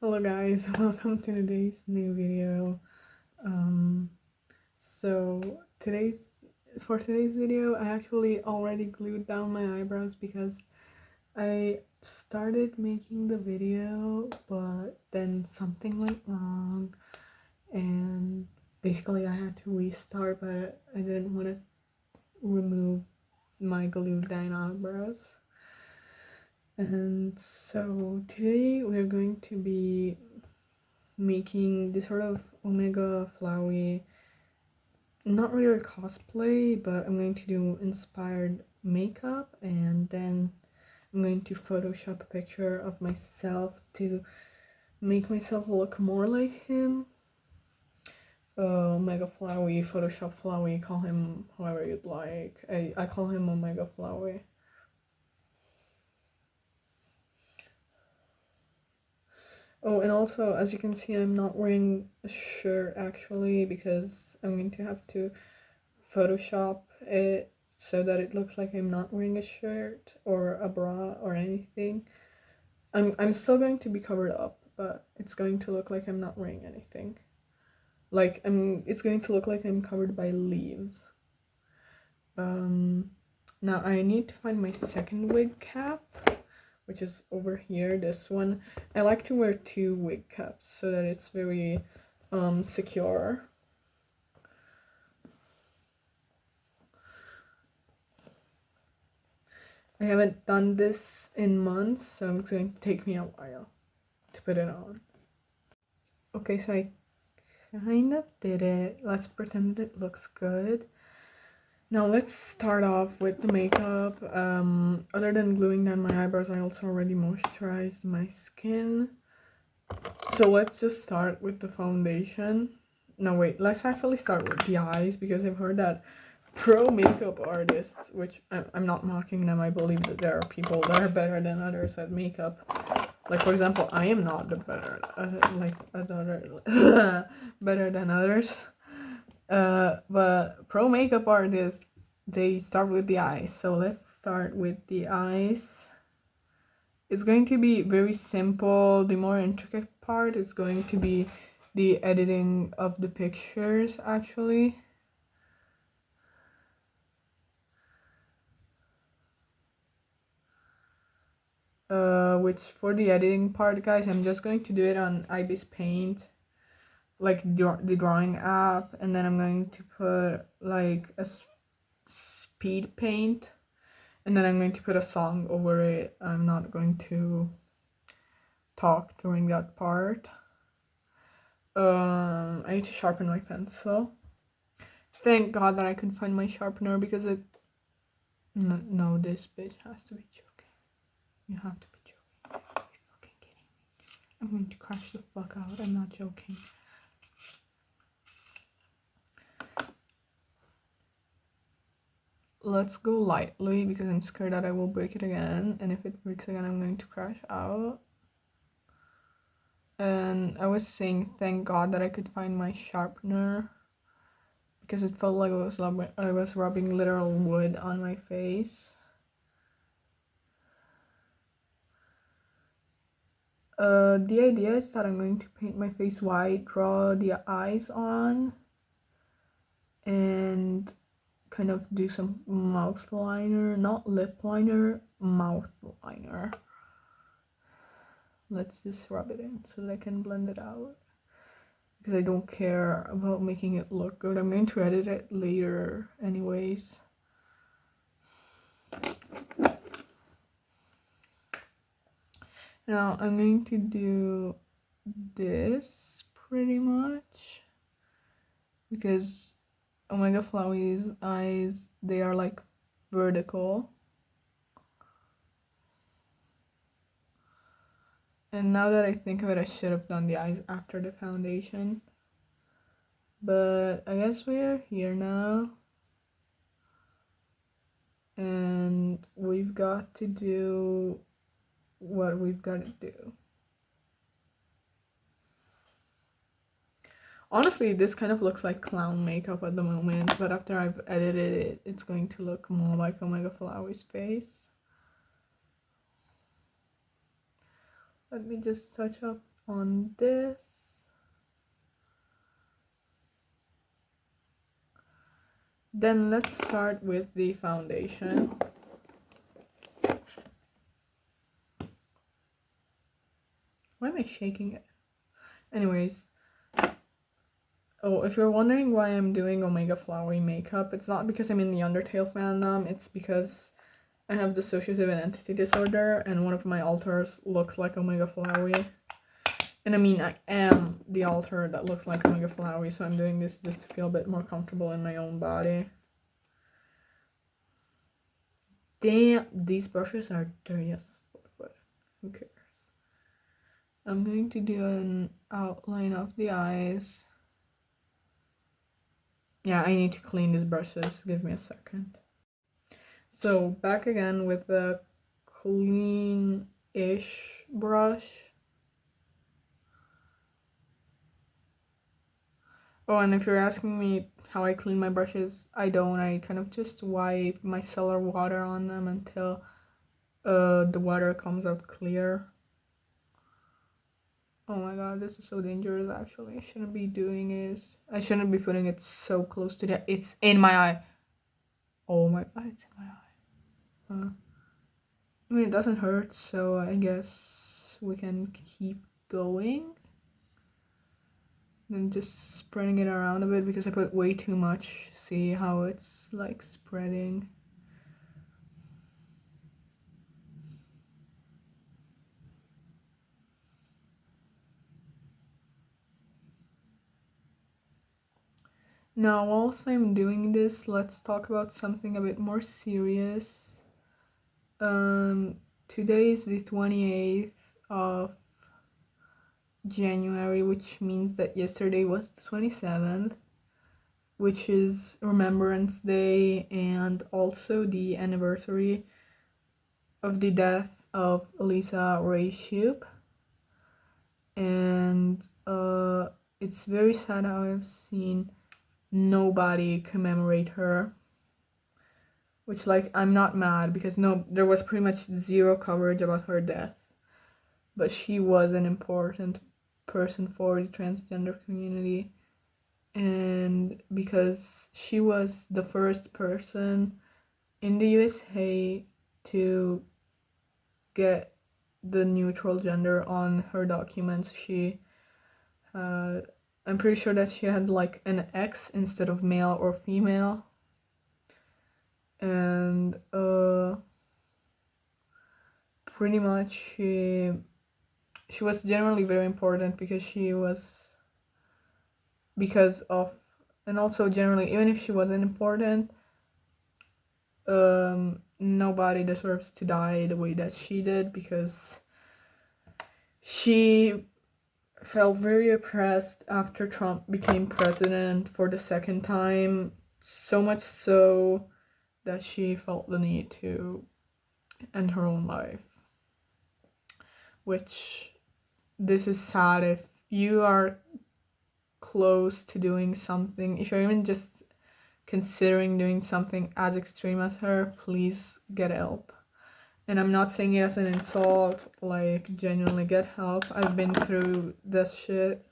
Hello guys, welcome to today's new video. Um, so today's video, I actually already glued down my eyebrows because I started making the video, but then something went wrong, and basically I had to restart, but I didn't want to remove my glued down eyebrows. And so today we're going to be making this sort of omega flowey, not really cosplay, but I'm going to do inspired makeup, and then I'm going to photoshop a picture of myself to make myself look more like him. Omega flowey, photoshop flowey, call him however you'd like. I call him omega flowey. Oh, and also, as you can see, I'm not wearing a shirt actually because I'm going to have to Photoshop it so that it looks like I'm not wearing a shirt or a bra or anything. I'm still going to be covered up, but it's going to look like I'm not wearing anything. Like it's going to look like I'm covered by leaves. Now I need to find my second wig cap, which is over here, this one. I like to wear two wig caps so that it's very secure. I haven't done this in months, so it's going to take me a while to put it on. Okay, so I kind of did it. Let's pretend it looks good. Now let's start off with the makeup. Other than gluing down my eyebrows, I also already moisturized my skin. So let's just start with the foundation. No, wait, let's actually start with the eyes because I've heard that pro makeup artists, which I'm not mocking them, I believe that there are people that are better than others at makeup. Like, for example, I am not the better, better than others. But pro makeup artists, they start with the eyes. So let's start with the eyes. It's going to be very simple. The more intricate part is going to be the editing of the pictures, actually. Which for the editing part, guys, I'm just going to do it on Ibis Paint, like the drawing app, and then I'm going to put like a speed paint, and then I'm going to put a song over it. I'm not going to talk during that part. I need to sharpen my pencil. Thank God that I could find my sharpener because it. No, this bitch has to be joking. You have to be joking. Are you fucking kidding me? I'm going to crash the fuck out. I'm not joking. Let's go lightly because I'm scared that I will break it again, and if it breaks again, I'm going to crash out. And I was saying thank God that I could find my sharpener because it felt like I was rubbing literal wood on my face. The idea is that I'm going to paint my face white, draw the eyes on, and kind of do some mouth liner, not lip liner, mouth liner. Let's just rub it in so that I can blend it out because I don't care about making it look good. I'm going to edit it later anyways. Now I'm going to do this pretty much because Omega Flowey's eyes, they are like vertical. And now that I think of it, I should have done the eyes after the foundation. But I guess we're here now. And we've got to do what we've got to do. Honestly, this kind of looks like clown makeup at the moment, but after I've edited it, it's going to look more like Omega Flowey's face. Let me just touch up on this. Then let's start with the foundation. Why am I shaking it? Anyways, oh, if you're wondering why I'm doing Omega Flowey makeup, it's not because I'm in the Undertale fandom, it's because I have dissociative identity disorder and one of my alters looks like Omega Flowey. And I mean, I am the alter that looks like Omega Flowey, so I'm doing this just to feel a bit more comfortable in my own body. Damn, these brushes are dirty as fuck, but who cares? I'm going to do an outline of the eyes. Yeah, I need to clean these brushes. Give me a second. So, back again with the clean-ish brush. Oh, and if you're asking me how I clean my brushes, I don't. I kind of just wipe micellar water on them until the water comes out clear. Oh my god, this is so dangerous actually. I shouldn't be doing this. I shouldn't be putting it so close to the... It's in my eye. Oh my god, it's in my eye. I mean, it doesn't hurt, so I guess we can keep going. Then just spreading it around a bit because I put way too much. See how it's like spreading. Now, whilst I'm doing this, let's talk about something a bit more serious. Today is the 28th of January, which means that yesterday was the 27th, which is Remembrance Day and also the anniversary of the death of Elisa Ray Shoup. And it's very sad how I've seen nobody commemorate her, which, like, I'm not mad because there was pretty much zero coverage about her death, but she was an important person for the transgender community, and because she was the first person in the USA to get the neutral gender on her documents. She had, I'm pretty sure that she had like an X instead of male or female, and pretty much she was generally very important because and also generally, even if she wasn't important, nobody deserves to die the way that she did, because she felt very oppressed after Trump became president for the second time, so much so that she felt the need to end her own life. Which, this is sad. If you are close to doing something, if you're even just considering doing something as extreme as her, please get help. And I'm not saying it as an insult, like, genuinely get help. I've been through this shit.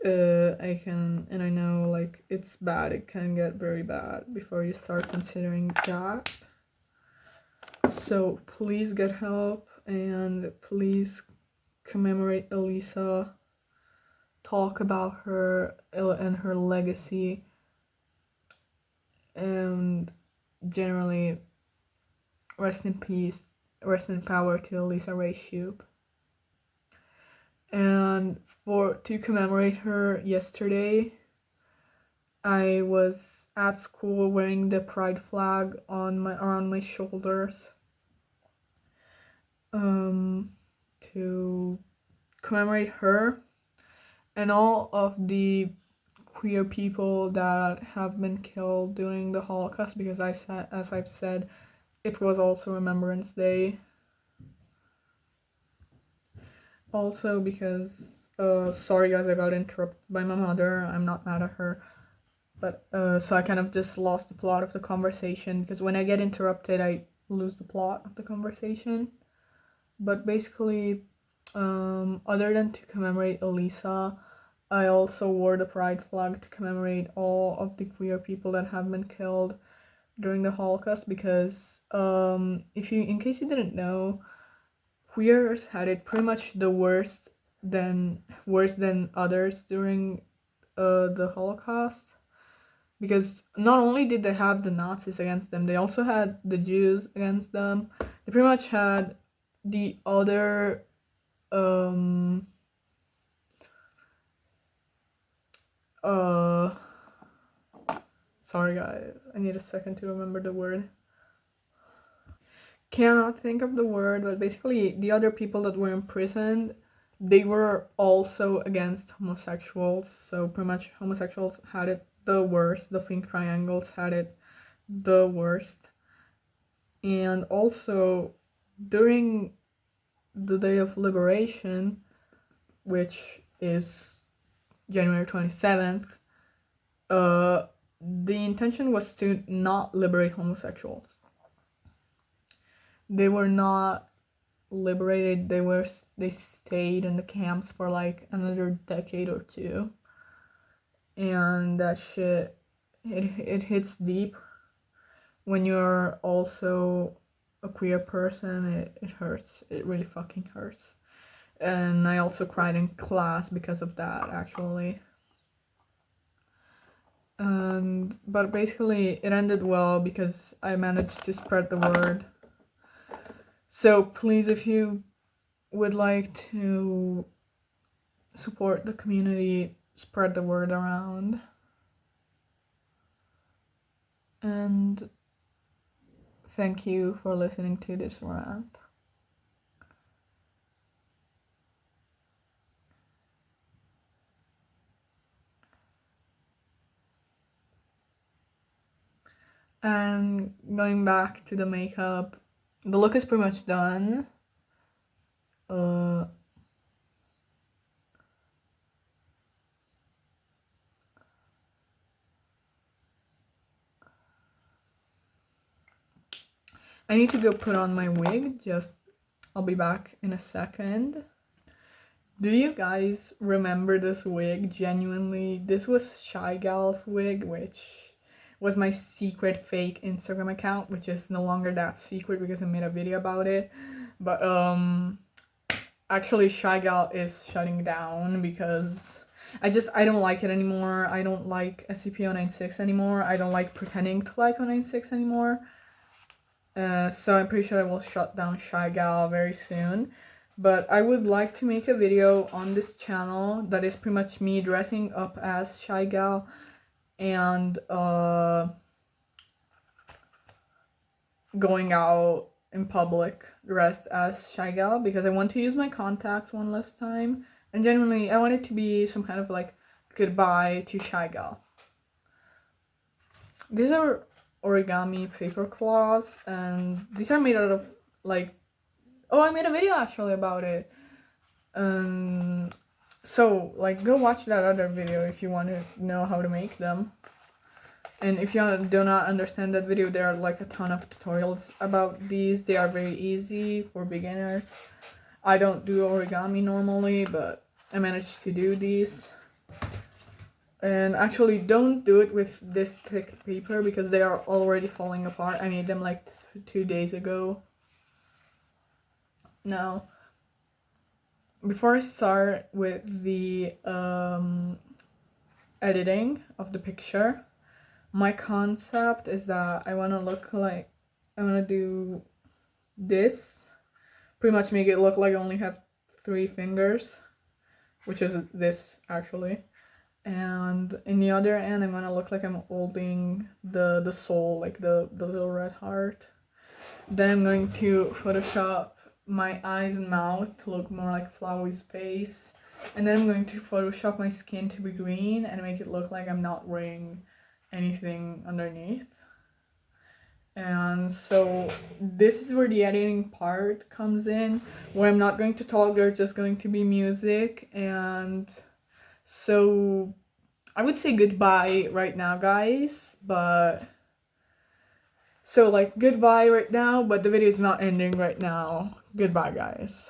I know, like, it's bad. It can get very bad before you start considering that. So please get help, and please commemorate Elisa. Talk about her and her legacy, and generally, rest in peace, rest in power to Elisa Ray Shoup. And to commemorate her yesterday, I was at school wearing the pride flag around my shoulders, to commemorate her and all of the queer people that have been killed during the Holocaust, because as I've said, it was also Remembrance Day. Also because, sorry guys, I got interrupted by my mother. I'm not mad at her. But, so I kind of just lost the plot of the conversation, because when I get interrupted, I lose the plot of the conversation. But basically, Other than to commemorate Elisa, I also wore the pride flag to commemorate all of the queer people that have been killed during the Holocaust, because in case you didn't know, queers had it pretty much the worse than others during the Holocaust, because not only did they have the Nazis against them, they also had the Jews against them. They pretty much had the other sorry guys, I need a second to remember the word. Cannot think of the word, but basically the other people that were imprisoned, they were also against homosexuals. So pretty much homosexuals had it the worst. The pink triangles had it the worst. And also during the Day of Liberation, which is January 27th, the intention was to not liberate homosexuals. They were not liberated. They stayed in the camps for like another decade or two, and that shit, it hits deep when you're also a queer person. It hurts. It really fucking hurts. And I also cried in class because of that, actually. But basically it ended well because I managed to spread the word. So please, if you would like to support the community, spread the word around. And thank you for listening to this rant. And going back to the makeup, the look is pretty much done. I need to go put on my wig. I'll be back in a second. Do you guys remember this wig? Genuinely, this was Shy Gal's wig, which was my secret fake Instagram account, which is no longer that secret because I made a video about it. But actually Shy Gal is shutting down because I don't like it anymore. I don't like SCP-096 anymore. I don't like pretending to like 096 anymore. So I'm pretty sure I will shut down Shy Gal very soon. But I would like to make a video on this channel that is pretty much me dressing up as Shy Gal and going out in public dressed as Shy Gal, because I want to use my contacts one last time, and genuinely I want it to be some kind of like goodbye to Shy Gal. These are origami paper claws, and these are made out of like, oh, I made a video actually about it. So like go watch that other video if you want to know how to make them. And if you do not understand that video, there are like a ton of tutorials about these. They are very easy for beginners. I don't do origami normally, but I managed to do these. And actually don't do it with this thick paper because they are already falling apart. I made them like 2 days ago. Now, before I start with the editing of the picture, my concept is that I want to do this, pretty much make it look like I only have 3 fingers, which is this actually. And in the other end, I'm gonna look like I'm holding the soul, like the little red heart. Then I'm going to Photoshop my eyes and mouth to look more like Flowey's face. And then I'm going to Photoshop my skin to be green and make it look like I'm not wearing anything underneath. And so this is where the editing part comes in, where I'm not going to talk, there's just going to be music. And so I would say goodbye right now, guys, but so like goodbye right now, but the video is not ending right now. Goodbye, guys.